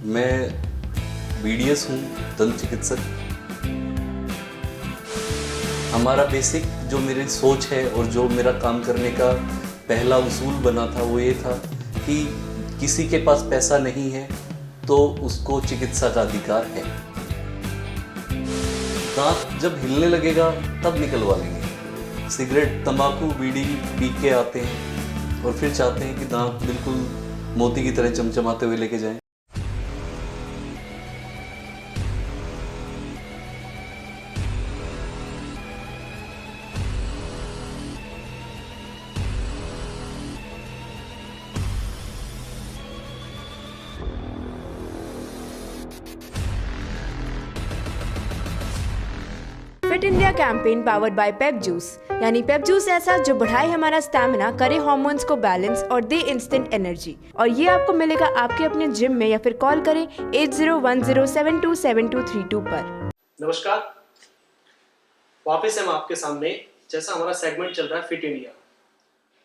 मैं BDS हूँ, दंत चिकित्सक। हमारा बेसिक जो मेरी सोच है और जो मेरा काम करने का पहला उसूल बना था वो ये था कि किसी के पास पैसा नहीं है तो उसको चिकित्सा का अधिकार है। दांत जब हिलने लगेगा तब निकलवा लेंगे। सिगरेट, तंबाकू, बीड़ी पी के आते हैं और फिर चाहते हैं कि दांत बिल्कुल मोती की तरह चमचमाते हुए लेके जाएं। Fit India campaign powered by Pep juice, यानी पेप जूस ऐसा जो बढ़ाए हमारा स्टैमिना, करे हार्मोन्स को बैलेंस और दे इंस्टेंट एनर्जी। और ये आपको मिलेगा आपके अपने जिम में या फिर कॉल करें 8010727232 पर। नमस्कार, वापस हम आपके सामने। जैसा हमारा सेगमेंट चल रहा है फिट इंडिया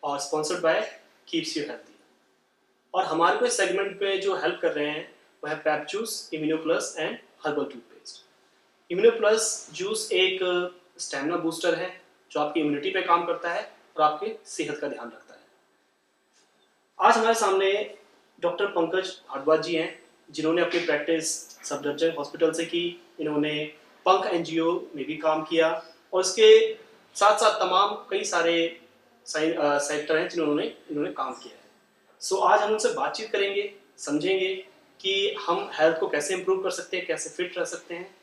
और sponsored by keeps you healthy, और हमारे को इस सेगमेंट पे जो हेल्प कर रहे हैं वो है पेप juice, immuno plus and herbal toothpaste. Immuno plus juice एक स्टैमिना बूस्टर है जो आपकी इम्यूनिटी पे काम करता है और आपके सेहत का ध्यान रखता है। आज हमारे सामने डॉक्टर पंकज भारद्वाज जी हैं, जिन्होंने अपनी प्रैक्टिस सफदरजंग हॉस्पिटल से की। इन्होंने पंख एनजीओ में भी काम किया और इसके साथ साथ तमाम कई सारे सेक्टर हैं जिन्होंने इन्होंने काम किया है। सो आज हम उनसे बातचीत करेंगे, समझेंगे कि हम हेल्थ को कैसे इम्प्रूव कर सकते हैं, कैसे फिट रह सकते हैं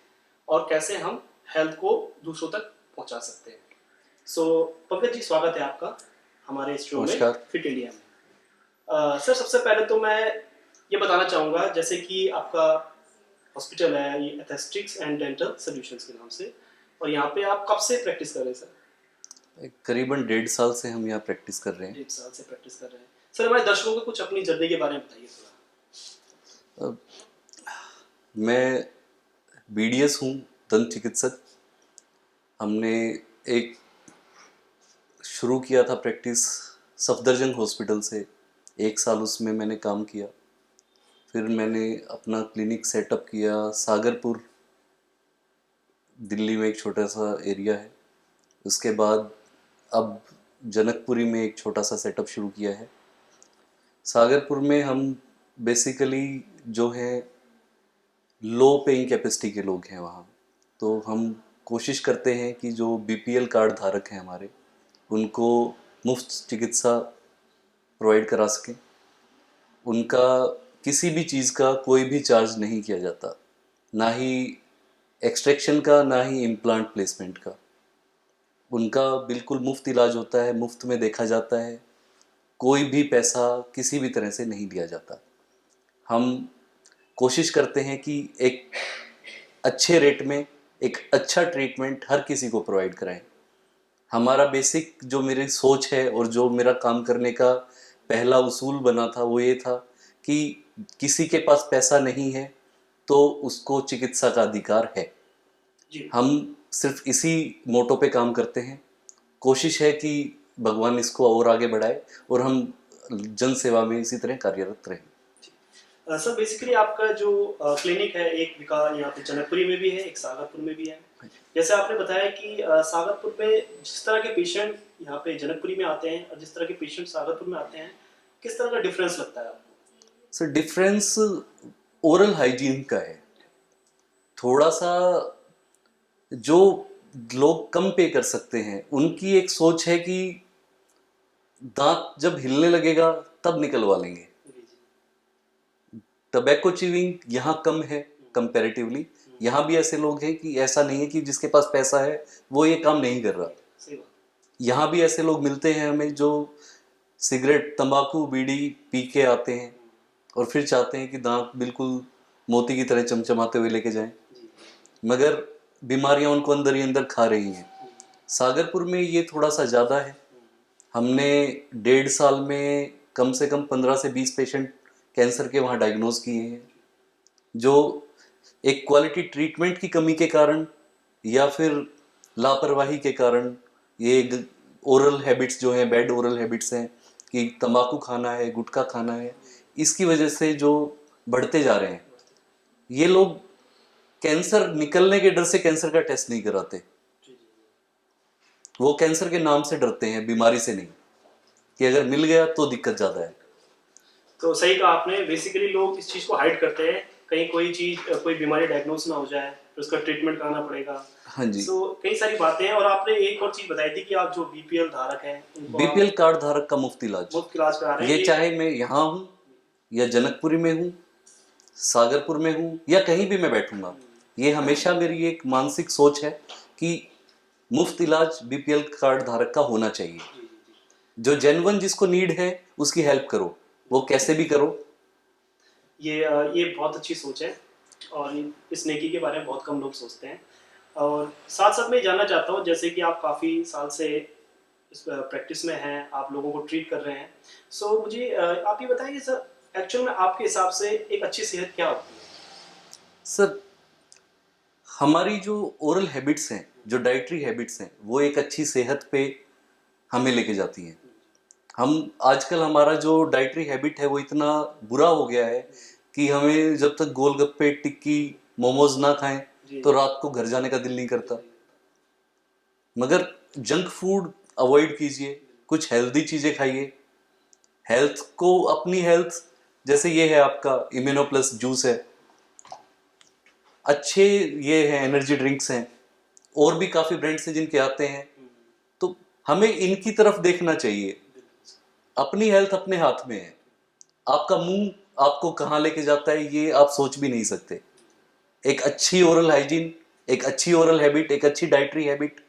और कैसे हम हेल्थ को दूसरों तक पहुंचा सकते हैं। सो पंकज जी, स्वागत है आपका हमारे इस शो में फिट इंडिया में। सर, सबसे पहले तो मैं ये बताना चाहूँगा, जैसे कि आपका हॉस्पिटल है ये एस्थेटिक्स एंड डेंटल सॉल्यूशंस के नाम से, और यहाँ पे आप कब से प्रैक्टिस कर रहे हैं सर? करीबन 1.5 साल से हम यहाँ प्रैक्टिस कर रहे हैं। 1.5 साल से प्रैक्टिस कर रहे हैं। सर, हमारे दर्शकों को कुछ अपनी जर्नी के बारे में बताइए थोड़ा। मैं BDS हूँ, दंत चिकित्सक। हमने एक शुरू किया था प्रैक्टिस सफदरजंग हॉस्पिटल से। 1 साल उसमें मैंने काम किया। फिर मैंने अपना क्लिनिक सेटअप किया सागरपुर, दिल्ली में एक छोटा सा एरिया है। उसके बाद अब जनकपुरी में एक छोटा सा सेटअप शुरू किया है। सागरपुर में हम बेसिकली जो है लो पेइंग कैपेसिटी के लोग हैं वहाँ, तो हम कोशिश करते हैं कि जो BPL कार्ड धारक हैं हमारे, उनको मुफ्त चिकित्सा प्रोवाइड करा सकें। उनका किसी भी चीज़ का कोई भी चार्ज नहीं किया जाता, ना ही एक्सट्रैक्शन का, ना ही इम्प्लांट प्लेसमेंट का। उनका बिल्कुल मुफ्त इलाज होता है, मुफ्त में देखा जाता है। कोई भी पैसा किसी भी तरह से नहीं लिया जाता। हम कोशिश करते हैं कि एक अच्छे रेट में एक अच्छा ट्रीटमेंट हर किसी को प्रोवाइड कराएं। हमारा बेसिक जो मेरी सोच है और जो मेरा काम करने का पहला उसूल बना था वो ये था कि किसी के पास पैसा नहीं है तो उसको चिकित्सा का अधिकार है। हम सिर्फ इसी मोटो पे काम करते हैं। कोशिश है कि भगवान इसको और आगे बढ़ाए और हम जन सेवा में इसी तरह कार्यरत रहें। सर, बेसिकली आपका जो क्लिनिक है, एक विकार यहाँ पे जनकपुरी में भी है, एक सागरपुर में भी है। जैसे आपने बताया कि सागरपुर में जिस तरह के पेशेंट यहाँ पे जनकपुरी में आते हैं और जिस तरह के पेशेंट सागरपुर में आते हैं, किस तरह का डिफरेंस लगता है आपको? सर, डिफरेंस ओरल हाइजीन का है। थोड़ा सा जो लोग कम पे कर सकते हैं उनकी एक सोच है कि दांत जब हिलने लगेगा तब निकलवा लेंगे। टबैको च्यूइंग यहाँ कम है कंपैरेटिवली। यहाँ भी ऐसे लोग हैं कि ऐसा नहीं है कि जिसके पास पैसा है वो ये काम नहीं कर रहा। यहाँ भी ऐसे लोग मिलते हैं हमें जो सिगरेट, तंबाकू, बीड़ी पी के आते हैं और फिर चाहते हैं कि दांत बिल्कुल मोती की तरह चमचमाते हुए लेके जाएं, मगर बीमारियां उनको अंदर ही अंदर खा रही हैं। सागरपुर में ये थोड़ा सा ज़्यादा है। हमने 1.5 साल में कम से कम 15 से 20 पेशेंट कैंसर के वहाँ डायग्नोज किए हैं, जो एक क्वालिटी ट्रीटमेंट की कमी के कारण या फिर लापरवाही के कारण, ये ओरल हैबिट्स जो हैं, बैड ओरल हैबिट्स हैं कि तंबाकू खाना है, गुटखा खाना है, इसकी वजह से जो बढ़ते जा रहे हैं। ये लोग कैंसर निकलने के डर से कैंसर का टेस्ट नहीं कराते। वो कैंसर के नाम से डरते हैं, बीमारी से नहीं, कि अगर मिल गया तो दिक्कत ज्यादा है। तो सही कहा आपने, बेसिकली लोग इस चीज को हाइड करते हैं, कहीं कोई बीमारी डायग्नोस ना हो जाए फिर उसका ट्रीटमेंट कराना पड़ेगा। हाँ जी। तो कई सारी बातें हैं। और आपने एक और चीज बताई थी कि आप जो बीपीएल धारक हैं उनको बीपीएल कार्ड धारक का मुफ्त इलाज, मुफ्त इलाज करा रहे हैं। ये चाहे मैं यहाँ हूँ या जनकपुरी में हूँ, सागरपुर में हूँ या कहीं भी मैं बैठूंगा, ये हमेशा मेरी एक मानसिक सोच है कि मुफ्त इलाज बीपीएल कार्ड धारक का होना चाहिए। जो जेन्युइन जिसको नीड है उसकी हेल्प करो, वो कैसे भी करो। ये बहुत अच्छी सोच है और इस नेकी के बारे में बहुत कम लोग सोचते हैं। और साथ साथ मैं जानना चाहता हूँ, जैसे कि आप काफ़ी साल से इस प्रैक्टिस में हैं, आप लोगों को ट्रीट कर रहे हैं, सो मुझे आप ये बताएं कि सर एक्चुअल में आपके हिसाब से एक अच्छी सेहत क्या होती है? सर, हमारी जो ओरल हैबिट्स हैं, जो डाइटरी हैबिट्स हैं, वो एक अच्छी सेहत पे हमें लेके जाती हैं। हम आजकल हमारा जो डाइटरी हैबिट है वो इतना बुरा हो गया है कि हमें जब तक गोलगप्पे, टिक्की, मोमोज ना खाएं तो रात को घर जाने का दिल नहीं करता। मगर जंक फूड अवॉइड कीजिए, कुछ हेल्दी चीजें खाइए। हेल्थ को, अपनी हेल्थ, जैसे ये है आपका इम्यूनो प्लस जूस है, अच्छे ये है एनर्जी ड्रिंक्स हैं, और भी काफी ब्रांड्स हैं जिनके आते हैं, तो हमें इनकी तरफ देखना चाहिए। अपनी हेल्थ अपने हाथ में है। आपका मुंह आपको कहाँ लेके जाता है ये आप सोच भी नहीं सकते। एक अच्छी ओरल हाइजीन, एक अच्छी ओरल हैबिट, एक अच्छी डाइटरी हैबिट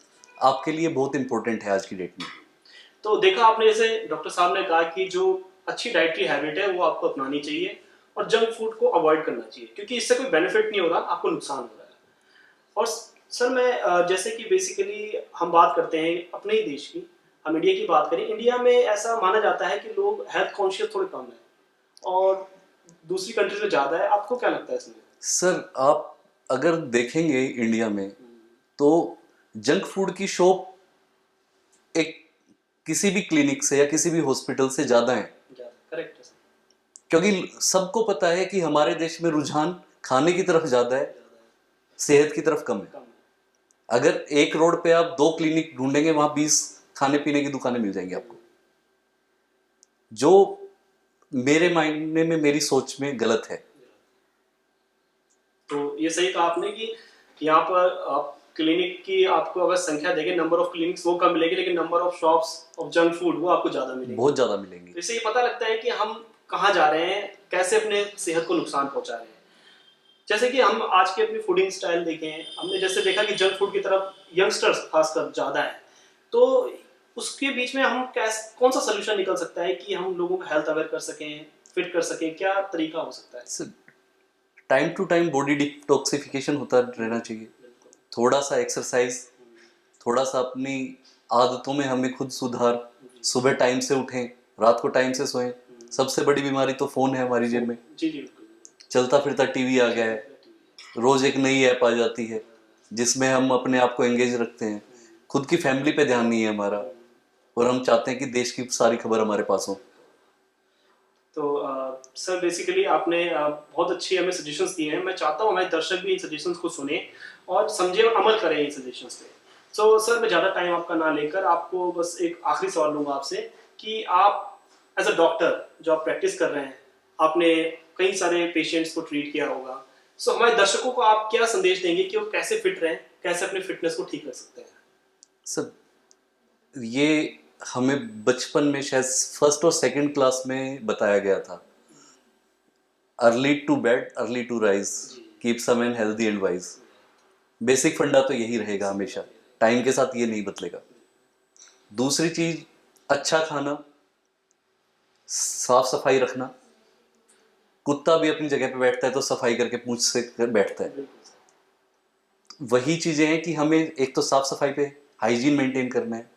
आपके लिए बहुत इंपॉर्टेंट है आज की डेट में। तो देखा आपने, जैसे डॉक्टर साहब ने कहा कि जो अच्छी डाइटरी हैबिट है वो आपको अपनानी चाहिए और जंक फूड को अवॉइड करना चाहिए, क्योंकि इससे कोई बेनिफिट नहीं हो रहा, आपको नुकसान हो रहा है। और सर मैं जैसे कि बेसिकली हम बात करते हैं अपने ही देश की, हम इंडिया की बात करें, इंडिया में ऐसा माना जाता है कि लोग हेल्थ कॉन्शियस थोड़े कम है और दूसरी कंट्रीज में ज़्यादा है। आपको क्या लगता है इसमें? सर, आप अगर देखेंगे इंडिया में तो जंक फूड की शॉप एक किसी भी क्लिनिक से या किसी भी हॉस्पिटल से ज़्यादा है। करेक्ट है सर। क्योंकि सबको पता है कि हमारे देश में रुझान खाने की तरफ ज़्यादा है, सेहत की तरफ कम है। अगर एक रोड पे आप 2 क्लिनिक ढूंढेंगे, वहां 20 खाने पीने की दुकानें मिल जाएंगी आपको, जो मेरे मायने में, मेरी सोच में गलत है। तो ये सही कहा आपने कि यहाँ पर आप क्लिनिक की आपको अगर संख्या देखें, नंबर ऑफ क्लिनिक्स वो कम मिलेगी, लेकिन number of shops of junk food वो आपको ज़्यादा मिलेगी, बहुत ज़्यादा मिलेंगी। तो इससे ये पता लगता है कि हम कहाँ जा रहे हैं, कैसे अपने सेहत को नुकसान पहुँचा रहे हैं। जैसे कि हम आज के अपनी फूडिंग स्टाइल देखें, हमने जैसे देखा कि जंक फूड की तरफ यंगस्टर्स खासकर ज़्यादा है, तो उसके बीच में हम कौन सा सोल्यूशन निकल सकता है कि हम लोगों को हेल्थ अवेयर कर सकें, फिट कर सकें? क्या तरीका हो सकता है? Time to time body detoxification होता रहना चाहिए। थोड़ा सा एक्सरसाइज, थोड़ा सा अपनी आदतों में हमें खुद सुधार, सुबह टाइम से उठें, रात को टाइम से सोएं। सबसे बड़ी बीमारी तो फ़ोन है हमारी जेब में। जी जी बिल्कुल। चलता फिरता टीवी आ गया है, रोज़ एक नई ऐप आ जाती है जिसमें हम अपने आप को एंगेज रखते हैं। खुद की फैमिली पे ध्यान नहीं है हमारा, और हम चाहते हैं कि देश की सारी खबर हमारे पास हो। तो सर बेसिकली आपने बहुत अच्छी हमें सजेशंस दिए हैं। मैं चाहता हूँ हमारे दर्शक भी इन सजेशंस को सुने और समझे और अमल करें इन सजेशंस पे। सो सर मैं ज़्यादा टाइम आपका ना लेकर आपको बस एक आखिरी सवाल लूँगा आपसे कि आप एज अ डॉक्टर जो आप प्रैक्टिस कर रहे हैं, आपने कई सारे पेशेंट्स को ट्रीट किया होगा, सो हमारे दर्शकों को आप क्या संदेश देंगे कि वो कैसे फिट रहें, कैसे अपनी फिटनेस को ठीक कर सकते हैं? सर, ये हमें बचपन में शायद फर्स्ट और सेकंड क्लास में बताया गया था, early to bed early to rise keeps a man healthy and wise. Basic फंडा तो यही रहेगा हमेशा, टाइम के साथ ये नहीं बदलेगा। दूसरी चीज, अच्छा खाना, साफ सफाई रखना। कुत्ता भी अपनी जगह पे बैठता है तो सफाई करके पूंछ से कर बैठता है। वही चीजें हैं कि हमें एक तो साफ सफाई पे हाइजीन मेंटेन करना है,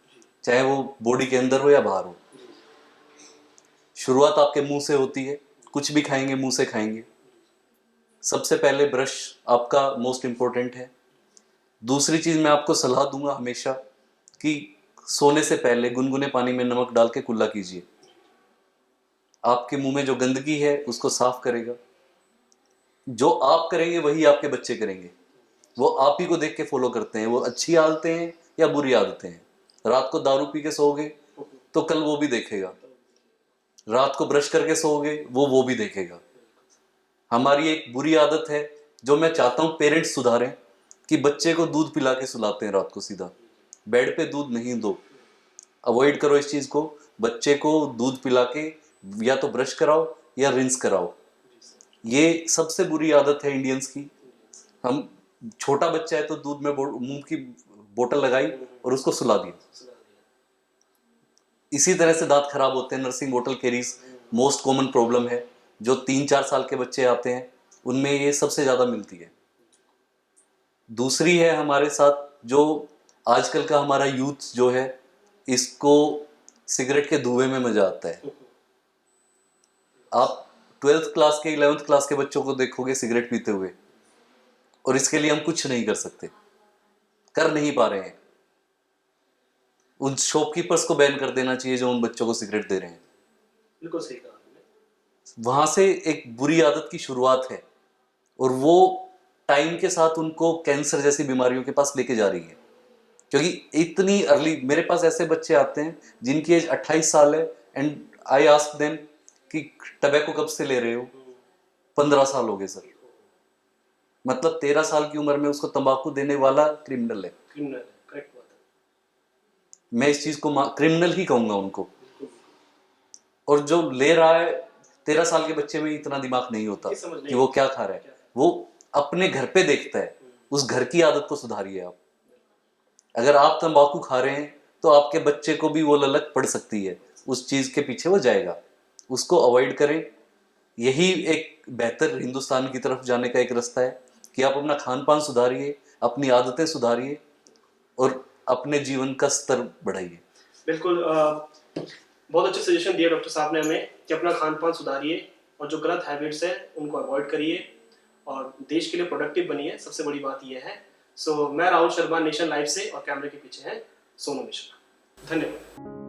चाहे वो बॉडी के अंदर हो या बाहर हो। शुरुआत आपके मुंह से होती है, कुछ भी खाएंगे मुंह से खाएंगे। सबसे पहले ब्रश आपका मोस्ट इम्पोर्टेंट है। दूसरी चीज मैं आपको सलाह दूंगा हमेशा कि सोने से पहले गुनगुने पानी में नमक डाल के कुल्ला कीजिए। आपके मुंह में जो गंदगी है उसको साफ करेगा। जो आप करेंगे वही आपके बच्चे करेंगे। वो आप ही को देख के फॉलो करते हैं, वो अच्छी आदतें हैं या बुरी आदतें हैं। रात को दारू पी के सोओगे तो कल वो भी देखेगा, रात को ब्रश करके सोओगे वो भी देखेगा। हमारी एक बुरी आदत है जो मैं चाहता हूं पेरेंट्स सुधारें, कि बच्चे को दूध पिला के सुलाते हैं रात को सीधा। बेड पे दूध नहीं दो, अवॉइड करो इस चीज को। बच्चे को दूध पिला के या तो ब्रश कराओ या रिंस कराओ। ये सबसे बुरी आदत है इंडियंस की। हम, छोटा बच्चा है तो दूध में मुंह की बोतल लगाई और उसको सुला दिया। इसी तरह से दांत खराब होते हैं। नर्सिंग बोतल कैरीज मोस्ट कॉमन प्रॉब्लम है। जो 3-4 साल के बच्चे आते हैं उनमें ये सबसे ज्यादा मिलती है। दूसरी है हमारे साथ जो आजकल का हमारा यूथ जो है, इसको सिगरेट के धुएं में मजा आता है। आप 12th क्लास के 11th क्लास के बच्चों को देखोगे सिगरेट पीते हुए, और इसके लिए हम कुछ नहीं कर सकते, कर नहीं पा रहे हैं। उन शॉपकीपर्स को बैन कर देना चाहिए जो उन बच्चों को सिगरेट दे रहे हैं। बिल्कुल सही कहा आपने। वहां से एक बुरी आदत की शुरुआत है, और वो टाइम के साथ उनको कैंसर जैसी बीमारियों के पास लेके जा रही है। क्योंकि इतनी अर्ली, मेरे पास ऐसे बच्चे आते हैं जिनकी एज 28 साल है, एंड आई आस्क देम कि टबैको कब से ले रहे हो? 15 साल हो गए सर। मतलब 13 साल की उम्र में उसको तंबाकू देने वाला क्रिमिनल है। क्रिमिनल है, करेक्ट बात है। मैं इस चीज को क्रिमिनल ही कहूंगा उनको। और जो ले रहा है, 13 साल के बच्चे में इतना दिमाग नहीं होता कि वो क्या खा रहा है। वो अपने घर पे देखता है, उस घर की आदत को सुधारिए आप। अगर आप तंबाकू खा रहे हैं तो आपके बच्चे को भी वो ललक पड़ सकती है, उस चीज के पीछे वो जाएगा। उसको अवॉइड करें। यही एक बेहतर हिंदुस्तान की तरफ जाने का एक रास्ता है कि आप अपना खान पान सुधारिए, अपनी आदतें सुधारिए और अपने जीवन का स्तर बढ़ाइए। बिल्कुल, बहुत अच्छे सजेशन दिए डॉक्टर साहब ने हमें कि अपना खान पान सुधारिए और जो गलत हैबिट्स है उनको अवॉइड करिए और देश के लिए प्रोडक्टिव बनिए। सबसे बड़ी बात यह है। सो मैं राहुल शर्मा, नेशन लाइव से, और कैमरे के पीछे है सोनू मिश्रा। धन्यवाद।